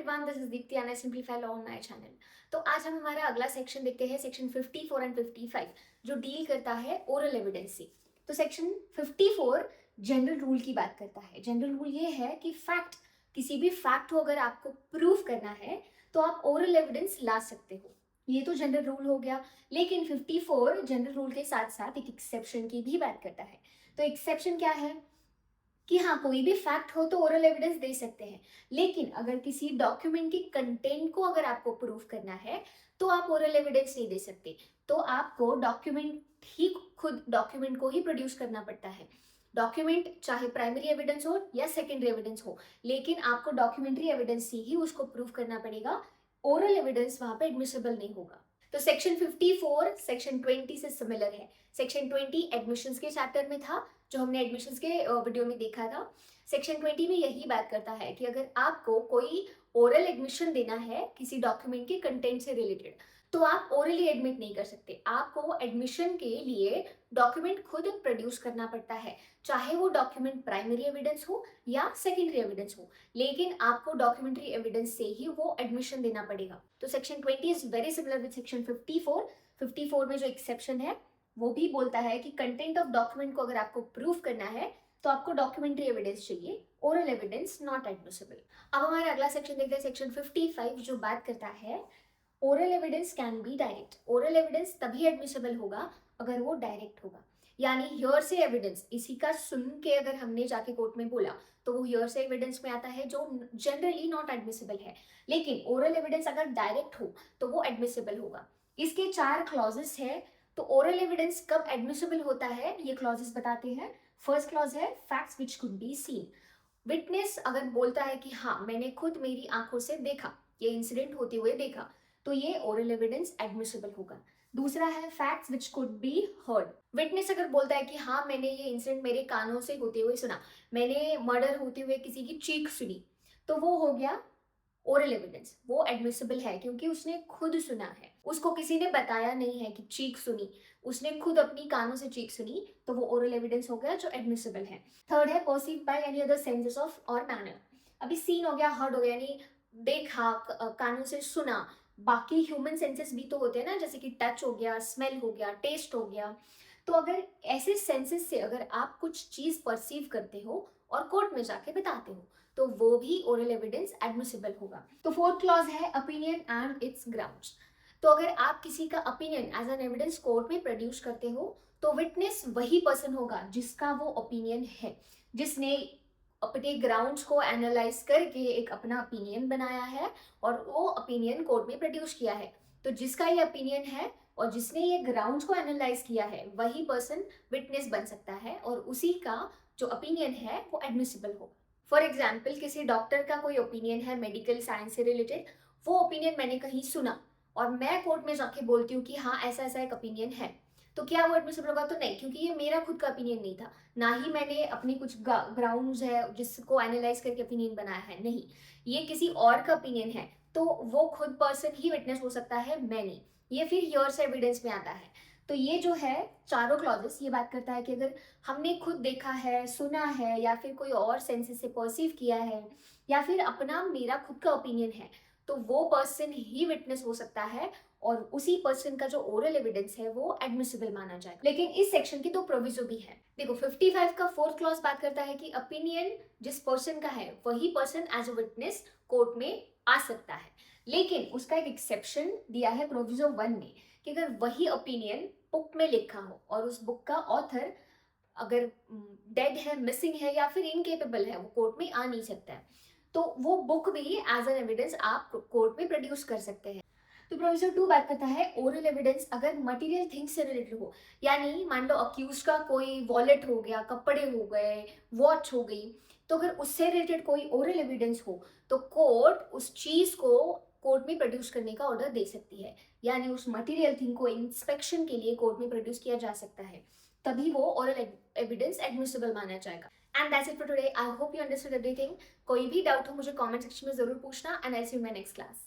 everyone, this is Deepti and I simplify law on my channel. तो आज हम हमारा अगला सेक्शन देखते हैं, सेक्शन 54 एंड 55, जो डील करता है ओरल एविडेंस से। तो सेक्शन 54 जनरल रूल की बात करता है। जनरल रूल ये है कि फैक्ट, किसी भी फैक्ट को अगर आपको प्रूव करना है तो आप ओरल एविडेंस ला सकते हो। ये तो जनरल रूल हो गया, लेकिन 54 जनरल रूल के साथ साथ एक एक्सेप्शन की भी बात करता है। तो एक्सेप्शन क्या है कि हाँ, कोई भी फैक्ट हो तो ओरल एविडेंस दे सकते हैं, लेकिन अगर किसी डॉक्यूमेंट की कंटेंट को अगर आपको प्रूफ करना है तो आप ओरल एविडेंस नहीं दे सकते। तो आपको खुद डॉक्यूमेंट को ही प्रोड्यूस करना पड़ता है। डॉक्यूमेंट चाहे प्राइमरी एविडेंस हो या सेकेंडरी एविडेंस हो, लेकिन आपको डॉक्यूमेंट्री एविडेंस से ही उसको प्रूफ करना पड़ेगा। ओरल एविडेंस वहां पे एडमिसिबल नहीं होगा। तो सेक्शन 54 सेक्शन 20 से सिमिलर है। सेक्शन 20 एडमिशंस के चैप्टर में था, जो हमने एडमिशंस के वीडियो में देखा था। सेक्शन 20 में यही बात करता है कि अगर आपको कोई ओरल एडमिशन देना है किसी डॉक्यूमेंट के कंटेंट से रिलेटेड, तो आप ओरली एडमिट नहीं कर सकते। आपको एडमिशन के लिए डॉक्यूमेंट खुद प्रोड्यूस करना पड़ता है, चाहे वो डॉक्यूमेंट प्राइमरी एविडेंस हो या सेकेंडरी एविडेंस हो, लेकिन आपको डॉक्यूमेंट्री एविडेंस से ही वो एडमिशन देना पड़ेगा। तो section 20 is very similar with section 54। 54 में जो एक्सेप्शन है वो भी बोलता है कि कंटेंट ऑफ डॉक्यूमेंट को अगर आपको प्रूफ करना है तो आपको डॉक्यूमेंट्री एविडेंस चाहिए, ओरल एविडेंस नॉट एडमिसिबल। अब हमारा अगला सेक्शन देखते हैं, सेक्शन 55, जो बात करता है oral evidence can be direct. Oral evidence तभी एडमिसिबल होगा अगर वो डायरेक्ट होगा, यानी हियर से एविडेंस, इसी का सुन के अगर हमने जाके कोर्ट में बोला तो वो हियर से एविडेंस में आता है, जो जनरली नॉट एडमिसिबल है। लेकिन ओरल एविडेंस अगर डायरेक्ट हो तो वो एडमिसिबल होगा। इसके 4 क्लॉजेस है। तो ओरल एविडेंस कब एडमिसिबल होता है ये क्लॉजेस बताते हैं। फर्स्ट क्लॉज है facts which could be seen. Witness अगर बोलता है कि हाँ, मैंने खुद मेरी आंखों से देखा, ये इंसिडेंट होते हुए देखा, तो ये ओरल एविडेंस एडमिसिबल होगा। दूसरा है facts which could be heard. Witness अगर बोलता है कि हाँ, मैंने ये इंसिडेंट मेरे कानों से होते हुए सुना, मैंने मर्डर होते हुए किसी की चीख सुनी, तो वो हो गया ओरल एविडेंस। वो एडमिसिबल है क्योंकि उसने खुद सुना है, उसको किसी ने बताया नहीं है कि चीख सुनी, उसने खुद अपनी कानों से चीख सुनी, तो वो ओरल एविडेंस हो गया जो एडमिसिबल है। थर्ड है perceive by any other senses of और मैनर। अभी सीन हो गया, हर्ड हो गया, यानी देखा, कानों से सुना। बाकी ह्यूमन सेंसेस भी तो होते हैं ना, जैसे कि टच हो गया, स्मेल हो गया, टेस्ट हो गया। तो अगर ऐसे सेंसेस से अगर आप कुछ चीज परसीव करते हो और कोर्ट में जाके बताते हो, तो वो भी ओरल एविडेंस एडमिसिबल होगा। तो फोर्थ क्लॉज है ओपिनियन एंड इट्स ग्राउंड्स। तो अगर आप किसी का opinion as an evidence court में प्रोड्यूस करते हो, तो विटनेस वही पर्सन होगा जिसका वो ओपिनियन है, जिसने अपने ग्राउंड्स को एनालाइज करके एक अपना ओपिनियन बनाया है और वो ओपिनियन कोर्ट में प्रोड्यूस किया है। तो जिसका ये ओपिनियन है और जिसने ये ग्राउंड्स को एनालाइज किया है, वही पर्सन विटनेस बन सकता है और उसी का जो ओपिनियन है वो एडमिसिबल होगा। फॉर एग्जाम्पल, किसी डॉक्टर का कोई ओपिनियन है मेडिकल साइंस से रिलेटेड, वो ओपिनियन मैंने कहीं सुना और मैं कोर्ट में जाके बोलती हूँ कि हाँ, ऐसा ऐसा एक ओपिनियन है, तो क्या वो एडमिसिबल होगा? तो नहीं, क्योंकि ये मेरा खुद का ओपिनियन नहीं था, ना ही मैंने अपनी कुछ ग्राउंड्स है जिसको एनालाइज करके ओपिनियन बनाया है, नहीं, ये किसी और का ओपिनियन है, तो वो खुद पर्सन ही विटनेस हो सकता है, मैं नहीं। ये फिर हियर्स एविडेंस में आता है। तो ये जो है चारों क्लॉजेस ये बात करता है कि अगर हमने खुद देखा है, सुना है, या फिर कोई और सेंसेस से परसीव किया है, या फिर अपना मेरा खुद का ओपिनियन है, तो वो पर्सन ही विटनेस हो सकता है और उसी पर्सन का जो ओरल एविडेंस है वो एडमिसिबल माना जाएगा। लेकिन इस सेक्शन की 2 प्रोविजो भी है। देखो, 55 का फोर्थ क्लॉज बात करता है कि ओपिनियन जिस पर्सन का है वही person as a witness court में आ सकता है, लेकिन उसका एक एक्सेप्शन दिया है प्रोविजो 1 में कि अगर वही ओपिनियन बुक में लिखा हो और उस बुक का ऑथर अगर डेड है, मिसिंग है या फिर इनकेपेबल है, वो कोर्ट में आ नहीं सकता है, तो वो बुक भी एज एन एविडेंस आप कोर्ट में प्रोड्यूस कर सकते हैं। तो प्रोविजन 2 बात करता है ओरल एविडेंस अगर मटेरियल थिंग्स से रिलेटेड हो, यानी मान लो अक्यूज का कोई वॉलेट हो गया, कपड़े हो गए, वॉच हो गई, तो अगर उससे रिलेटेड कोई ओरल एविडेंस हो तो कोर्ट उस चीज को कोर्ट में प्रोड्यूस करने का ऑर्डर दे सकती है, यानी उस मटेरियल थिंग को इंस्पेक्शन के लिए कोर्ट में प्रोड्यूस किया जा सकता है, तभी वो ओरल एविडेंस एडमिसिबल माना जाएगा। And that's it for today. I hope you understood everything. कोई भी डाउट हो मुझे कमेंट सेक्शन में जरूर पूछना and I see you in my next class.